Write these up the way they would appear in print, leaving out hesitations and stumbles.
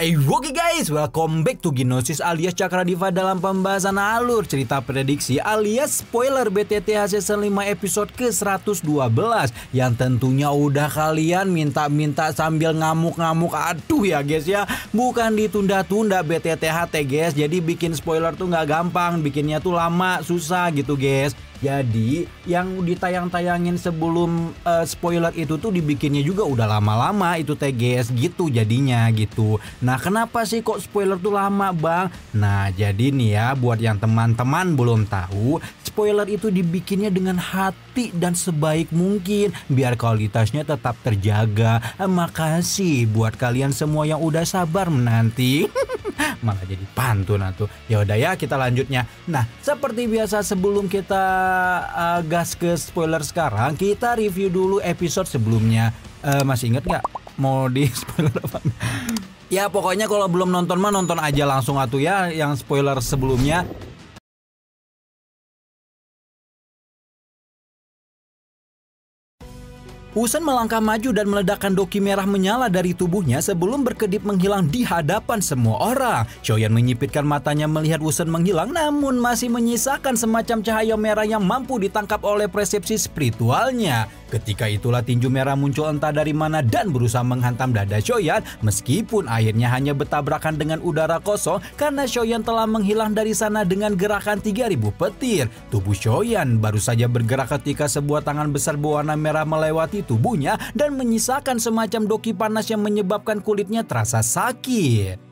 Oke guys, welcome back to Gnosis alias Cakra Diva dalam pembahasan alur cerita prediksi alias spoiler BTTH Season 5 episode ke-112 yang tentunya udah kalian minta-minta sambil ngamuk-ngamuk. Aduh ya guys ya, bukan ditunda-tunda BTTH guys. Jadi bikin spoiler tuh nggak gampang, bikinnya tuh lama, susah gitu guys. Jadi yang ditayang-tayangin sebelum spoiler itu tuh dibikinnya juga udah lama-lama itu guys gitu jadinya gitu. Nah kenapa sih kok spoiler tuh lama bang? Nah jadi nih ya buat yang teman-teman belum tahu, spoiler itu dibikinnya dengan hati dan sebaik mungkin biar kualitasnya tetap terjaga. Makasih buat kalian semua yang udah sabar menanti. Malah jadi pantun tuh. Ya udah ya kita lanjutnya. Nah seperti biasa sebelum kita gas ke spoiler sekarang, kita review dulu episode sebelumnya. Masih inget nggak mau di spoiler apa? Ya pokoknya kalau belum nonton mah nonton aja langsung atuh ya yang spoiler sebelumnya. Wusen melangkah maju dan meledakkan doki merah menyala dari tubuhnya sebelum berkedip menghilang di hadapan semua orang. Shoyan menyipitkan matanya melihat Wusen menghilang namun masih menyisakan semacam cahaya merah yang mampu ditangkap oleh persepsi spiritualnya. Ketika itulah tinju merah muncul entah dari mana dan berusaha menghantam dada Shoyan meskipun akhirnya hanya bertabrakan dengan udara kosong karena Shoyan telah menghilang dari sana dengan gerakan 3000 petir. Tubuh Shoyan baru saja bergerak ketika sebuah tangan besar berwarna merah melewati tubuhnya dan menyisakan semacam doki panas yang menyebabkan kulitnya terasa sakit.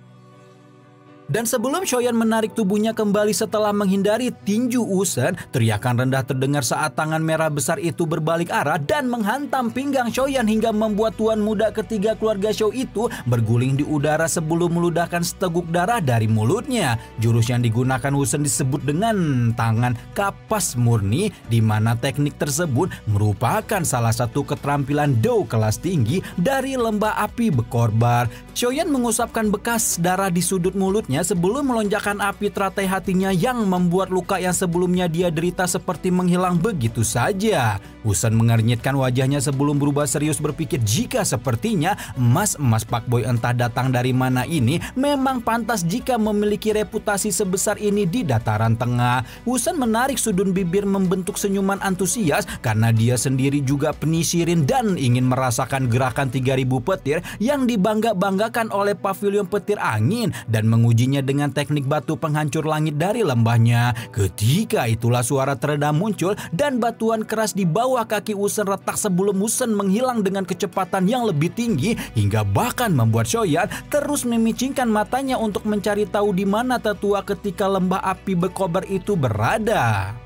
Dan sebelum Shoyan menarik tubuhnya kembali setelah menghindari tinju Wusen, teriakan rendah terdengar saat tangan merah besar itu berbalik arah dan menghantam pinggang Shoyan hingga membuat tuan muda ketiga keluarga Shou itu berguling di udara sebelum meludahkan seteguk darah dari mulutnya. Jurus yang digunakan Wusen disebut dengan tangan kapas murni, di mana teknik tersebut merupakan salah satu keterampilan Dou kelas tinggi dari lembah api Bekorbar. Shoyan mengusapkan bekas darah di sudut mulutnya sebelum melonjakkan api teratai hatinya yang membuat luka yang sebelumnya dia derita seperti menghilang begitu saja. Wusen mengernyitkan wajahnya sebelum berubah serius berpikir jika sepertinya emas-emas Pak Boy entah datang dari mana ini memang pantas jika memiliki reputasi sebesar ini di dataran tengah. Wusen menarik sudut bibir membentuk senyuman antusias karena dia sendiri juga penisirin dan ingin merasakan gerakan 3000 petir yang dibangga-banggakan oleh pavilion petir angin dan mengujinya dengan teknik batu penghancur langit dari lembahnya. Ketika itulah suara teredam muncul dan batuan keras di bawah kaki Wusen retak sebelum Wusen menghilang dengan kecepatan yang lebih tinggi hingga bahkan membuat Shoyan terus memicingkan matanya untuk mencari tahu di mana tetua ketika lembah api Bekobar itu berada.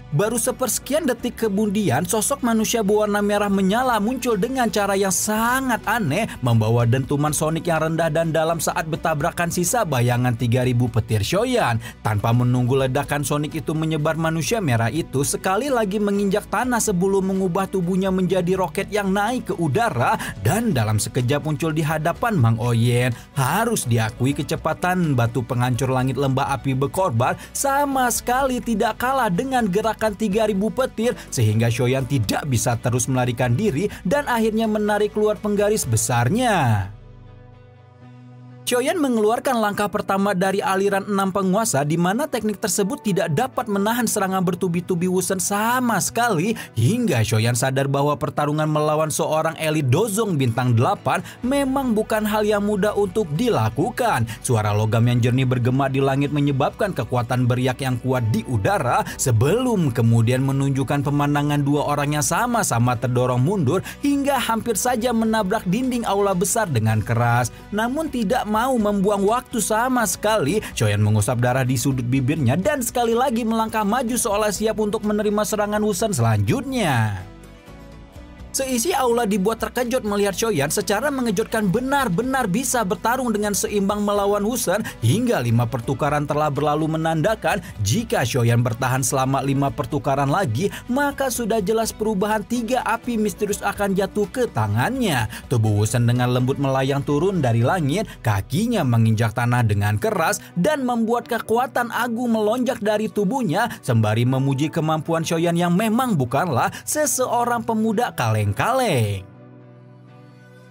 Baru sepersekian detik kemudian sosok manusia berwarna merah menyala muncul dengan cara yang sangat aneh membawa dentuman sonik yang rendah dan dalam saat bertabrakan sisa bayangan 3000 petir Shoyan. Tanpa menunggu ledakan sonik itu menyebar, manusia merah itu sekali lagi menginjak tanah sebelum mengubah tubuhnya menjadi roket yang naik ke udara dan dalam sekejap muncul di hadapan Mang Oyen. Harus diakui kecepatan batu penghancur langit lembah api Bekorbar sama sekali tidak kalah dengan gerakan 3000 petir sehingga Shoyan tidak bisa terus melarikan diri dan akhirnya menarik keluar penggaris besarnya. Shoyan mengeluarkan langkah pertama dari aliran 6 penguasa di mana teknik tersebut tidak dapat menahan serangan bertubi-tubi Wusen sama sekali hingga Shoyan sadar bahwa pertarungan melawan seorang elit Dozong bintang 8 memang bukan hal yang mudah untuk dilakukan. Suara logam yang jernih bergema di langit menyebabkan kekuatan beriak yang kuat di udara sebelum kemudian menunjukkan pemandangan dua orang yang sama-sama terdorong mundur hingga hampir saja menabrak dinding aula besar dengan keras. Namun tidak mau membuang waktu sama sekali, Shoyan mengusap darah di sudut bibirnya dan sekali lagi melangkah maju seolah siap untuk menerima serangan Wusen selanjutnya. Seisi aula dibuat terkejut melihat Shoyan secara mengejutkan benar-benar bisa bertarung dengan seimbang melawan Wusen hingga 5 pertukaran telah berlalu menandakan jika Shoyan bertahan selama 5 pertukaran lagi maka sudah jelas perubahan 3 api misterius akan jatuh ke tangannya. Tubuh Wusen dengan lembut melayang turun dari langit, kakinya menginjak tanah dengan keras dan membuat kekuatan agung melonjak dari tubuhnya sembari memuji kemampuan Shoyan yang memang bukanlah seseorang pemuda kaleng-kaleng.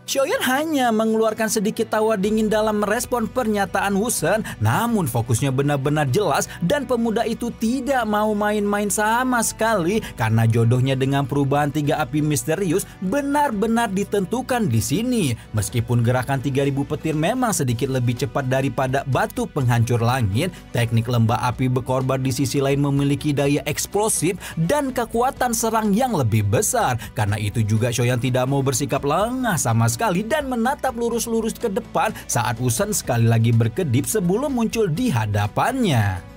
Shoyan hanya mengeluarkan sedikit tawa dingin dalam merespon pernyataan Woosen, namun fokusnya benar-benar jelas dan pemuda itu tidak mau main-main sama sekali karena jodohnya dengan perubahan 3 api misterius benar-benar ditentukan di sini. Meskipun gerakan 3000 petir memang sedikit lebih cepat daripada batu penghancur langit, teknik lembah api berkorban di sisi lain memiliki daya eksplosif dan kekuatan serang yang lebih besar. Karena itu juga Shoyan tidak mau bersikap lengah sama sekali dan menatap lurus-lurus ke depan saat Woosen sekali lagi berkedip sebelum muncul di hadapannya.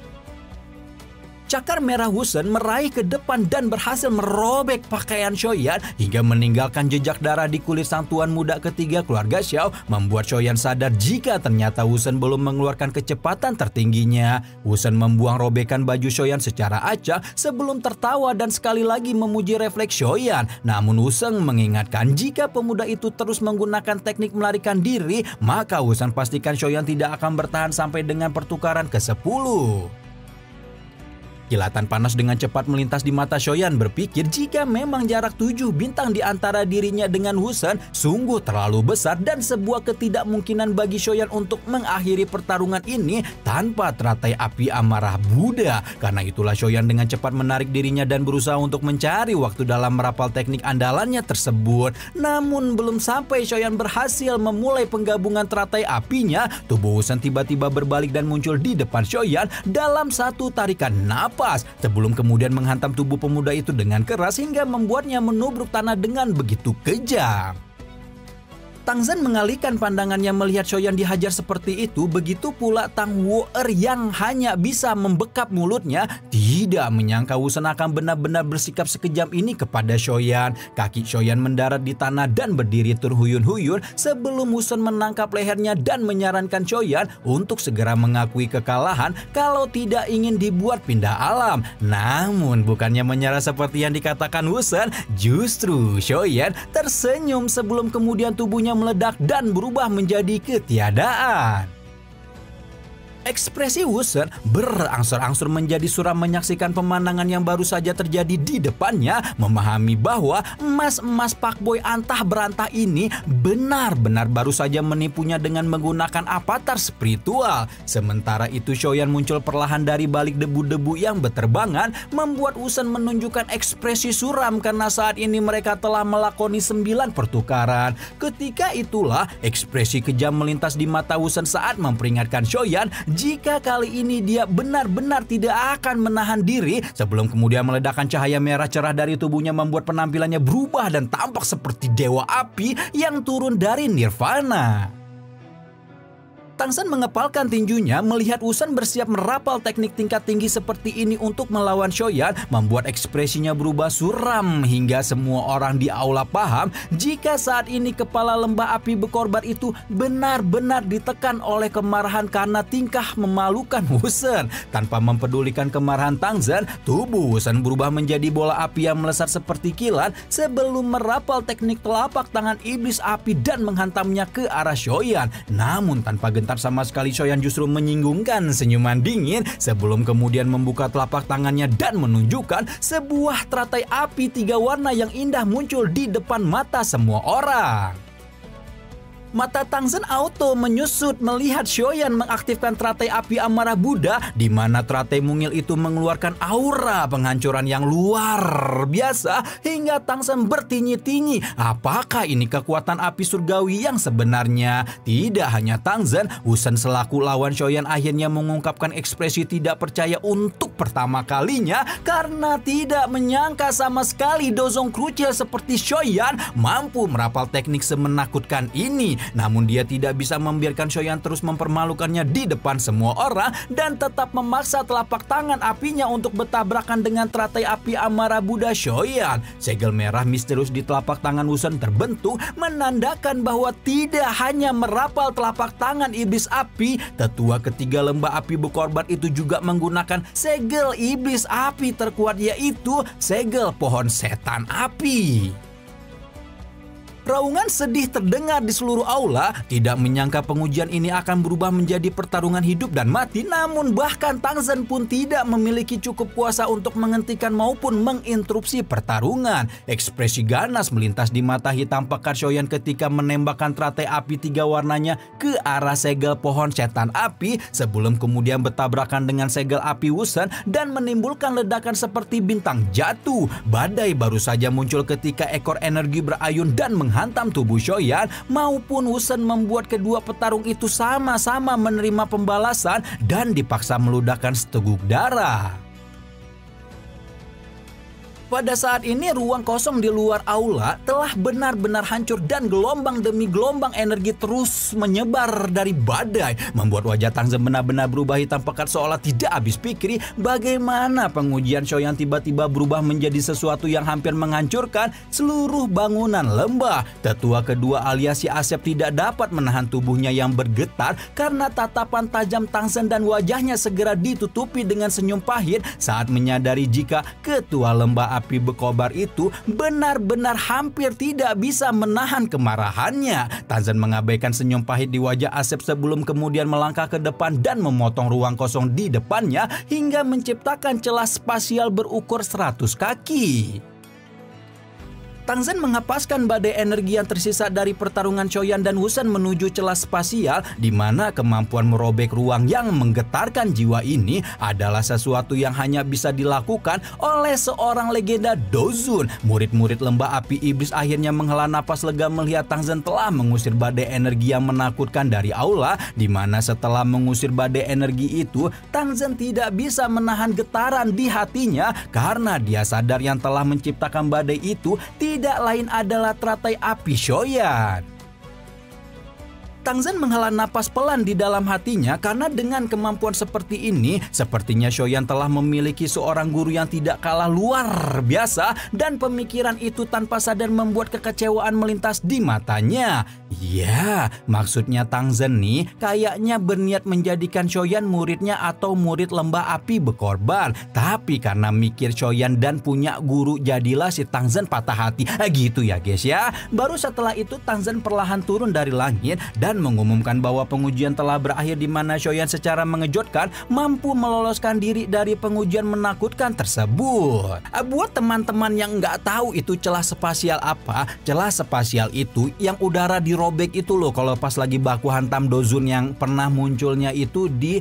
Cakar merah Woosen meraih ke depan dan berhasil merobek pakaian Shoyan hingga meninggalkan jejak darah di kulit sang tuan muda ketiga keluarga Xiao, membuat Shoyan sadar jika ternyata Woosen belum mengeluarkan kecepatan tertingginya. Woosen membuang robekan baju Shoyan secara acak sebelum tertawa dan sekali lagi memuji refleks Shoyan. Namun Woosen mengingatkan jika pemuda itu terus menggunakan teknik melarikan diri, maka Woosen pastikan Shoyan tidak akan bertahan sampai dengan pertukaran ke-10. Kilatan panas dengan cepat melintas di mata Shoyan berpikir jika memang jarak 7 bintang di antara dirinya dengan Woosen sungguh terlalu besar dan sebuah ketidakmungkinan bagi Shoyan untuk mengakhiri pertarungan ini tanpa teratai api amarah Buddha. Karena itulah Shoyan dengan cepat menarik dirinya dan berusaha untuk mencari waktu dalam merapal teknik andalannya tersebut. Namun belum sampai Shoyan berhasil memulai penggabungan teratai apinya, tubuh Woosen tiba-tiba berbalik dan muncul di depan Shoyan dalam satu tarikan napas sebelum kemudian menghantam tubuh pemuda itu dengan keras hingga membuatnya menubruk tanah dengan begitu kejam. Tang Zhen mengalihkan pandangannya melihat Shoyan dihajar seperti itu, begitu pula Tang Wo'er yang hanya bisa membekap mulutnya, tidak menyangka Woosen akan benar-benar bersikap sekejam ini kepada Shoyan. Kaki Shoyan mendarat di tanah dan berdiri terhuyun-huyun sebelum Woosen menangkap lehernya dan menyarankan Shoyan untuk segera mengakui kekalahan kalau tidak ingin dibuat pindah alam. Namun bukannya menyerah seperti yang dikatakan Woosen, justru Shoyan tersenyum sebelum kemudian tubuhnya meledak dan berubah menjadi ketiadaan. Ekspresi Woosen berangsur-angsur menjadi suram menyaksikan pemandangan yang baru saja terjadi di depannya, memahami bahwa emas-emas Pakboy antah berantah ini benar-benar baru saja menipunya dengan menggunakan avatar spiritual. Sementara itu Shoyan muncul perlahan dari balik debu-debu yang berterbangan, membuat Woosen menunjukkan ekspresi suram karena saat ini mereka telah melakoni 9 pertukaran. Ketika itulah ekspresi kejam melintas di mata Woosen saat memperingatkan Shoyan jika kali ini dia benar-benar tidak akan menahan diri sebelum kemudian meledakkan cahaya merah cerah dari tubuhnya membuat penampilannya berubah dan tampak seperti dewa api yang turun dari nirvana. Tang Zhen mengepalkan tinjunya melihat Woosen bersiap merapal teknik tingkat tinggi seperti ini untuk melawan Shoyan, membuat ekspresinya berubah suram hingga semua orang di aula paham jika saat ini kepala lembah api berkorban itu benar-benar ditekan oleh kemarahan karena tingkah memalukan Woosen. Tanpa mempedulikan kemarahan Tang Zhen, tubuh Woosen berubah menjadi bola api yang melesat seperti kilat sebelum merapal teknik telapak tangan iblis api dan menghantamnya ke arah Shoyan. Namun tanpa gentar sama sekali Shoyan justru menyinggungkan senyuman dingin sebelum kemudian membuka telapak tangannya dan menunjukkan sebuah teratai api 3 warna yang indah muncul di depan mata semua orang. Mata Tang Zhen auto menyusut melihat Shoyan mengaktifkan teratai api amarah Buddha, di mana teratai mungil itu mengeluarkan aura penghancuran yang luar biasa hingga Tang Zhen bertinyi-tinyi apakah ini kekuatan api surgawi yang sebenarnya. Tidak hanya Tang Zhen, Woosen selaku lawan Shoyan akhirnya mengungkapkan ekspresi tidak percaya untuk pertama kalinya karena tidak menyangka sama sekali dozong krucil seperti Shoyan mampu merapal teknik semenakutkan ini. Namun dia tidak bisa membiarkan Shoyan terus mempermalukannya di depan semua orang dan tetap memaksa telapak tangan apinya untuk bertabrakan dengan teratai api amarah Buddha Shoyan. Segel merah misterius di telapak tangan Woosen terbentuk menandakan bahwa tidak hanya merapal telapak tangan iblis api, tetua ketiga lembah api berkorban itu juga menggunakan segel iblis api terkuat, yaitu segel pohon setan api. Raungan sedih terdengar di seluruh aula. Tidak menyangka pengujian ini akan berubah menjadi pertarungan hidup dan mati. Namun bahkan Tangzhen pun tidak memiliki cukup kuasa untuk menghentikan maupun menginterupsi pertarungan. Ekspresi ganas melintas di mata hitam pekat Xiaoyan ketika menembakkan teratai api 3 warnanya ke arah segel pohon setan api sebelum kemudian bertabrakan dengan segel api Wusen dan menimbulkan ledakan seperti bintang jatuh. Badai baru saja muncul ketika ekor energi berayun dan menghantam tubuh Xiaoyan maupun Wusen membuat kedua petarung itu sama-sama menerima pembalasan dan dipaksa meludahkan seteguk darah. Pada saat ini ruang kosong di luar aula telah benar-benar hancur dan gelombang demi gelombang energi terus menyebar dari badai, membuat wajah Tangzhen benar-benar berubah hitam pekat seolah tidak habis pikir bagaimana pengujian Xiaoyan tiba-tiba berubah menjadi sesuatu yang hampir menghancurkan seluruh bangunan lembah. Tetua kedua alias si Asep tidak dapat menahan tubuhnya yang bergetar karena tatapan tajam Tangzhen dan wajahnya segera ditutupi dengan senyum pahit saat menyadari jika ketua lembah api berkobar itu benar-benar hampir tidak bisa menahan kemarahannya. Tangzhen mengabaikan senyum pahit di wajah Asep sebelum kemudian melangkah ke depan dan memotong ruang kosong di depannya hingga menciptakan celah spasial berukur 100 kaki. Tangzhen menghempaskan badai energi yang tersisa dari pertarungan Xiaoyan dan Wusen menuju celah spasial di mana kemampuan merobek ruang yang menggetarkan jiwa ini adalah sesuatu yang hanya bisa dilakukan oleh seorang legenda Dozun. Murid-murid lembah api iblis akhirnya menghela napas lega melihat Tangzhen telah mengusir badai energi yang menakutkan dari aula, di mana setelah mengusir badai energi itu Tangzhen tidak bisa menahan getaran di hatinya karena dia sadar yang telah menciptakan badai itu tidak lain adalah teratai api Xiaoyan. Tangzhen menghela napas pelan di dalam hatinya karena dengan kemampuan seperti ini, sepertinya Xiaoyan telah memiliki seorang guru yang tidak kalah luar biasa dan pemikiran itu tanpa sadar membuat kekecewaan melintas di matanya. Ya, maksudnya Tangzhen nih kayaknya berniat menjadikan Xiaoyan muridnya atau murid lembah api berkorban. Tapi karena mikir Xiaoyan dan punya guru jadilah si Tangzhen patah hati. Gitu ya guys ya. Baru setelah itu Tangzhen perlahan turun dari langit dan mengumumkan bahwa pengujian telah berakhir di mana Xiaoyan secara mengejutkan mampu meloloskan diri dari pengujian menakutkan tersebut. Buat teman-teman yang nggak tahu itu celah spasial apa, celah spasial itu yang udara dirobek itu loh kalau pas lagi baku hantam Dozun yang pernah munculnya itu di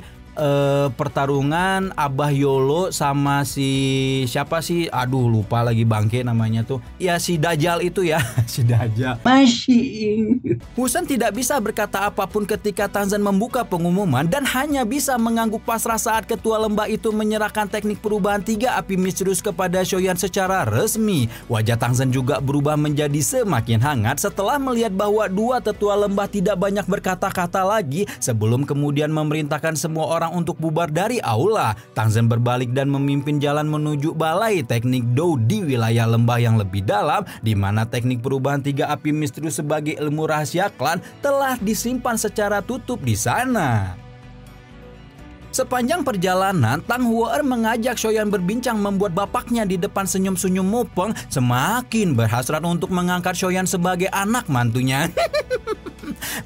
pertarungan Abah Yolo sama si siapa sih? Aduh lupa lagi bangke namanya tuh. Ya si Dajjal itu ya, si Dajjal. Masih. Wusen tidak bisa berkata apapun ketika Tangzhen membuka pengumuman dan hanya bisa mengangguk pasrah saat ketua lembah itu menyerahkan teknik perubahan 3 api misterius kepada Xiaoyan secara resmi. Wajah Tangzhen juga berubah menjadi semakin hangat setelah melihat bahwa dua tetua lembah tidak banyak berkata-kata lagi sebelum kemudian memerintahkan semua orang untuk bubar dari aula. Tangzhen berbalik dan memimpin jalan menuju balai teknik Dou di wilayah lembah yang lebih dalam, di mana teknik perubahan 3 api misterius sebagai ilmu rahasia klan telah disimpan secara tutup di sana. Sepanjang perjalanan, Tang Huer mengajak Xiaoyan berbincang membuat bapaknya di depan senyum-senyum mupeng semakin berhasrat untuk mengangkat Xiaoyan sebagai anak mantunya.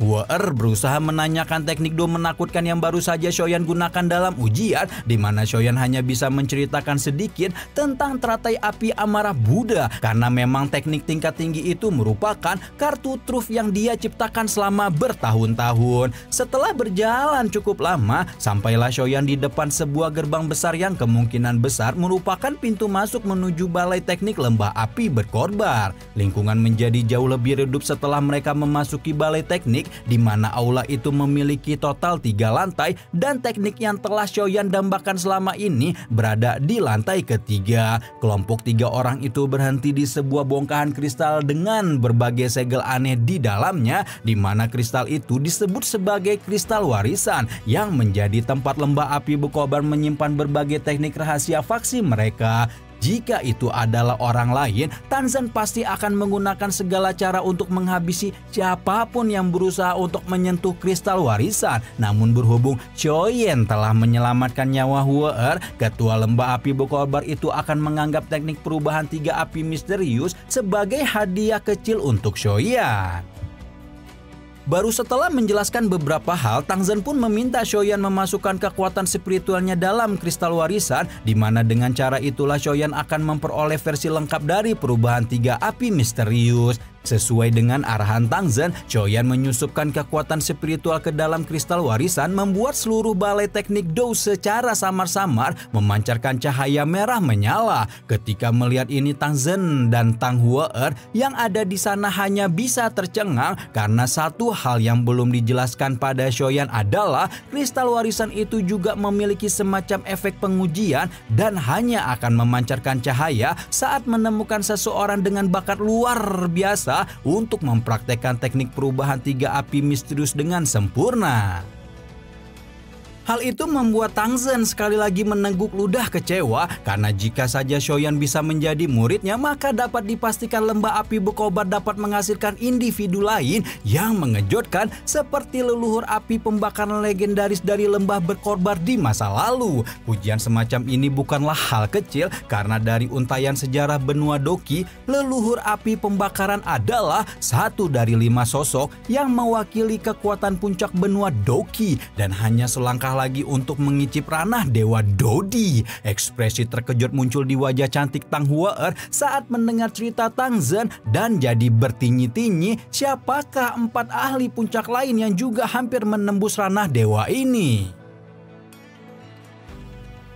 Huer berusaha menanyakan teknik do menakutkan yang baru saja Xiaoyan gunakan dalam ujian, di mana Xiaoyan hanya bisa menceritakan sedikit tentang teratai api amarah Buddha karena memang teknik tingkat tinggi itu merupakan kartu truf yang dia ciptakan selama bertahun-tahun. Setelah berjalan cukup lama, sampailah Xiaoyan di depan sebuah gerbang besar yang kemungkinan besar merupakan pintu masuk menuju balai teknik lembah api berkorbar. Lingkungan menjadi jauh lebih redup setelah mereka memasuki balai teknik, di mana aula itu memiliki total 3 lantai dan teknik yang telah Xiaoyan dambakan selama ini berada di lantai ketiga. Kelompok 3 orang itu berhenti di sebuah bongkahan kristal dengan berbagai segel aneh di dalamnya, di mana kristal itu disebut sebagai kristal warisan yang menjadi tempat lembah api berkobar menyimpan berbagai teknik rahasia faksi mereka. Jika itu adalah orang lain, Tangzhen pasti akan menggunakan segala cara untuk menghabisi siapapun yang berusaha untuk menyentuh kristal warisan. Namun berhubung Shoyan telah menyelamatkan nyawa Hue-er, ketua lembah api berkorbar itu akan menganggap teknik perubahan 3 api misterius sebagai hadiah kecil untuk Shoyan. Baru setelah menjelaskan beberapa hal, Tangzhen pun meminta Shoyan memasukkan kekuatan spiritualnya dalam kristal warisan, di mana dengan cara itulah Shoyan akan memperoleh versi lengkap dari perubahan 3 api misterius. Sesuai dengan arahan Tangzhen, Shoyan menyusupkan kekuatan spiritual ke dalam kristal warisan, membuat seluruh balai teknik Dou secara samar-samar memancarkan cahaya merah menyala. Ketika melihat ini, Tangzhen dan Tang Hue-er yang ada di sana hanya bisa tercengang karena satu hal yang belum dijelaskan pada Shoyan adalah kristal warisan itu juga memiliki semacam efek pengujian dan hanya akan memancarkan cahaya saat menemukan seseorang dengan bakat luar biasa untuk mempraktekkan teknik perubahan 3 api misterius dengan sempurna. Hal itu membuat Tangzhen sekali lagi menengguk ludah kecewa karena jika saja Shoyan bisa menjadi muridnya, maka dapat dipastikan lembah api berkobar dapat menghasilkan individu lain yang mengejutkan seperti leluhur api pembakaran legendaris dari lembah berkorbar di masa lalu. Pujian semacam ini bukanlah hal kecil karena dari untaian sejarah benua Doki, leluhur api pembakaran adalah satu dari 5 sosok yang mewakili kekuatan puncak benua Doki dan hanya selangkah lagi untuk mengicip ranah Dewa Dodi. Ekspresi terkejut muncul di wajah cantik Tang Hue-er saat mendengar cerita Tangzhen dan jadi bertinyi-tinyi siapakah 4 ahli puncak lain yang juga hampir menembus ranah dewa ini.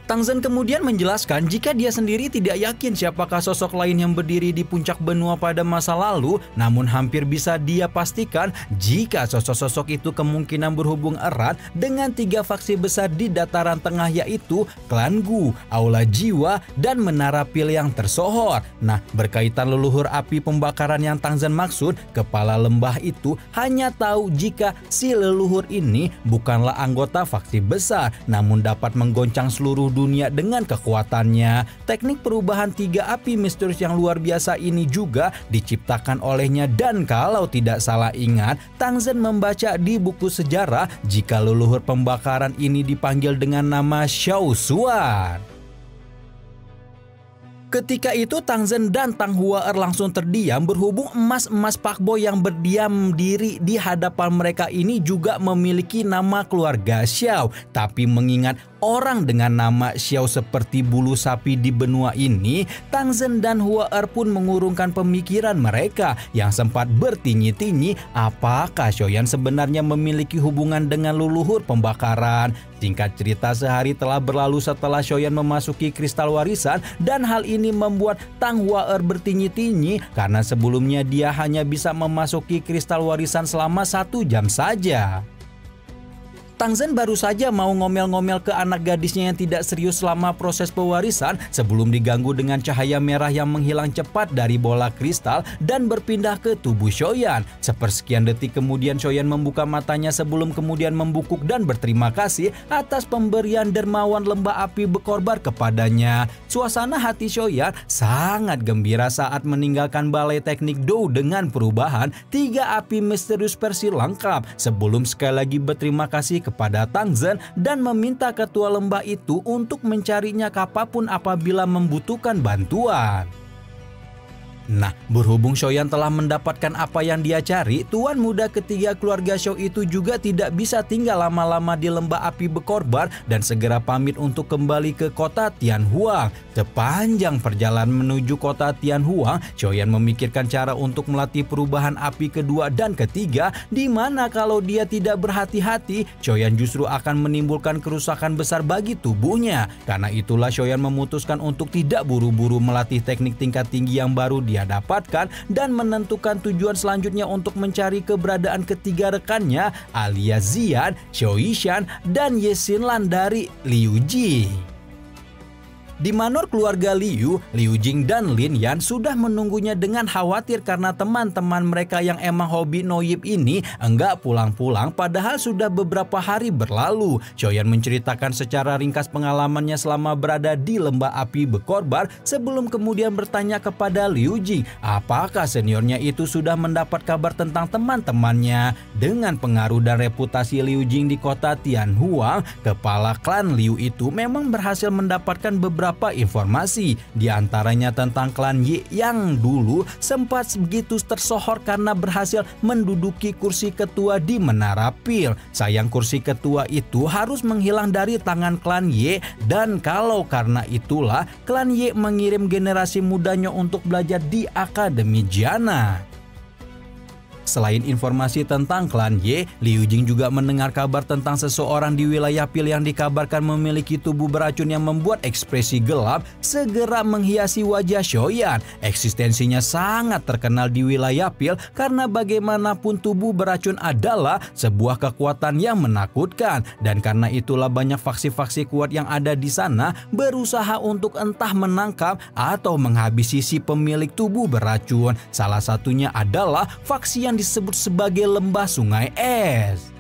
Tangzhen kemudian menjelaskan jika dia sendiri tidak yakin siapakah sosok lain yang berdiri di puncak benua pada masa lalu, namun hampir bisa dia pastikan jika sosok-sosok itu kemungkinan berhubung erat dengan 3 faksi besar di dataran tengah, yaitu Klan Gu, Aula Jiwa, dan Menara Pil yang tersohor. Nah, berkaitan leluhur api pembakaran yang Tangzhen maksud, kepala lembah itu hanya tahu jika si leluhur ini bukanlah anggota faksi besar, namun dapat menggoncang seluruh dunia dengan kekuatannya. Teknik perubahan 3 api misterius yang luar biasa ini juga diciptakan olehnya, dan kalau tidak salah ingat, Tangzhen membaca di buku sejarah jika leluhur pembakaran ini dipanggil dengan nama Xiao Xuan. Ketika itu Tangzhen dan Tang Hue-er langsung terdiam berhubung emas-emas Pakboy yang berdiam diri di hadapan mereka ini juga memiliki nama keluarga Xiao. Tapi mengingat orang dengan nama Xiao seperti bulu sapi di benua ini, Tangzhen dan Hue-er pun mengurungkan pemikiran mereka yang sempat bertinyi-tinyi apakah Shoyan sebenarnya memiliki hubungan dengan leluhur pembakaran. Singkat cerita, sehari telah berlalu setelah Shoyan memasuki kristal warisan dan hal ini membuat Tang Hue-er bertinyi-tinyi karena sebelumnya dia hanya bisa memasuki kristal warisan selama 1 jam saja. Tangzhen baru saja mau ngomel-ngomel ke anak gadisnya yang tidak serius selama proses pewarisan sebelum diganggu dengan cahaya merah yang menghilang cepat dari bola kristal dan berpindah ke tubuh Shoyan. Sepersekian detik kemudian Shoyan membuka matanya sebelum kemudian membungkuk dan berterima kasih atas pemberian dermawan lembah api berkorbar kepadanya. Suasana hati Shoyan sangat gembira saat meninggalkan balai teknik Dou dengan perubahan 3 api misterius versi lengkap sebelum sekali lagi berterima kasih kepada Tangzhen dan meminta ketua lembah itu untuk mencarinya kapanpun apabila membutuhkan bantuan. Nah, berhubung Shoyan telah mendapatkan apa yang dia cari, tuan muda ketiga keluarga Xiao itu juga tidak bisa tinggal lama-lama di lembah api berkorbar dan segera pamit untuk kembali ke kota Tianhuang. Sepanjang perjalanan menuju kota Tianhuang, Shoyan memikirkan cara untuk melatih perubahan api kedua dan ketiga, di mana kalau dia tidak berhati-hati, Shoyan justru akan menimbulkan kerusakan besar bagi tubuhnya. Karena itulah Shoyan memutuskan untuk tidak buru-buru melatih teknik tingkat tinggi yang baru dia dapatkan dan menentukan tujuan selanjutnya untuk mencari keberadaan ketiga rekannya alias Xian, Xiao Yishan, dan Ye Xinlan dari Liu Ji. Di manor keluarga Liu, Liu Jing dan Lin Yan sudah menunggunya dengan khawatir karena teman-teman mereka yang emang hobi noyib ini enggak pulang-pulang padahal sudah beberapa hari berlalu. Xiaoyan menceritakan secara ringkas pengalamannya selama berada di lembah api Bekorbar sebelum kemudian bertanya kepada Liu Jing apakah seniornya itu sudah mendapat kabar tentang teman-temannya. Dengan pengaruh dan reputasi Liu Jing di kota Tianhuang, kepala klan Liu itu memang berhasil mendapatkan beberapa informasi, di antaranya tentang klan Ye yang dulu sempat begitu tersohor karena berhasil menduduki kursi ketua di Menara Pil. Sayang kursi ketua itu harus menghilang dari tangan klan Ye, dan kalau karena itulah klan Ye mengirim generasi mudanya untuk belajar di Akademi Jiana. Selain informasi tentang klan Ye, Liu Jing juga mendengar kabar tentang seseorang di wilayah Pil yang dikabarkan memiliki tubuh beracun yang membuat ekspresi gelap segera menghiasi wajah Xiaoyan. Eksistensinya sangat terkenal di wilayah Pil karena bagaimanapun tubuh beracun adalah sebuah kekuatan yang menakutkan, dan karena itulah banyak faksi-faksi kuat yang ada di sana berusaha untuk entah menangkap atau menghabisi si pemilik tubuh beracun. Salah satunya adalah faksi yang disebut sebagai Lembah Sungai Es.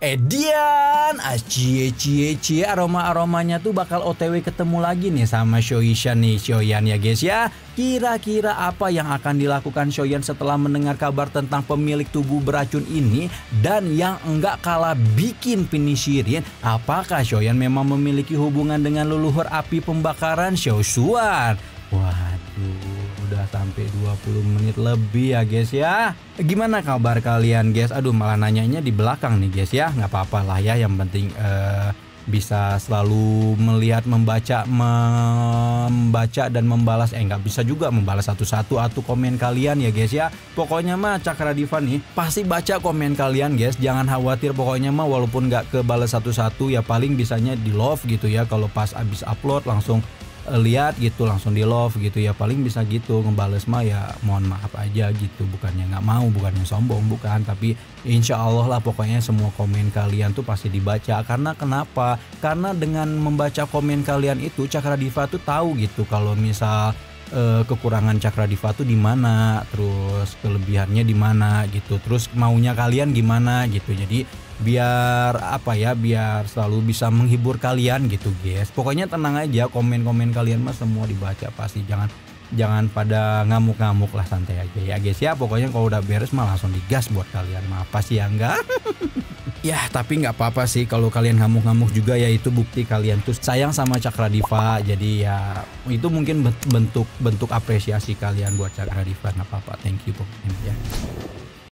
Edian, cie aroma-aromanya tuh bakal OTW ketemu lagi nih sama Xiaoyan ya guys ya. Kira-kira apa yang akan dilakukan Xiaoyan setelah mendengar kabar tentang pemilik tubuh beracun ini, dan yang enggak kalah bikin penasaran, apakah Xiaoyan memang memiliki hubungan dengan leluhur api pembakaran Xiaoshuan? Waduh, udah sampai 20 menit lebih ya guys ya. Gimana kabar kalian guys? Aduh, malah nanyanya di belakang nih guys ya. Nggak apa-apa lah ya, yang penting bisa selalu melihat, membaca dan membalas. Nggak bisa juga membalas satu-satu atau komen kalian ya guys ya. Pokoknya mah Cakradiva nih pasti baca komen kalian guys. Jangan khawatir, pokoknya mah walaupun nggak kebalas satu-satu ya paling bisanya di love gitu ya. Kalau pas abis upload langsung lihat gitu, langsung di love gitu ya, paling bisa gitu. Ngebales mah ya mohon maaf aja gitu, bukannya nggak mau, bukannya sombong, bukan, tapi insya Allah lah pokoknya semua komen kalian tuh pasti dibaca. Karena kenapa? Karena dengan membaca komen kalian itu Cakradiva tuh tahu gitu kalau misal kekurangan Cakradiva tuh di mana, terus kelebihannya di mana gitu, terus maunya kalian gimana gitu. Jadi biar apa ya, biar selalu bisa menghibur kalian gitu guys. Pokoknya tenang aja, komen-komen kalian mah semua dibaca pasti. Jangan pada ngamuk-ngamuk lah, santai aja ya guys ya. Pokoknya kalau udah beres mah langsung digas buat kalian mah, apa sih ya enggak? Ya tapi nggak apa-apa sih kalau kalian ngamuk-ngamuk juga ya, itu bukti kalian tuh sayang sama Cakradiva. Jadi ya itu mungkin bentuk apresiasi kalian buat Cakradiva, nggak apa-apa, thank you pokoknya ya.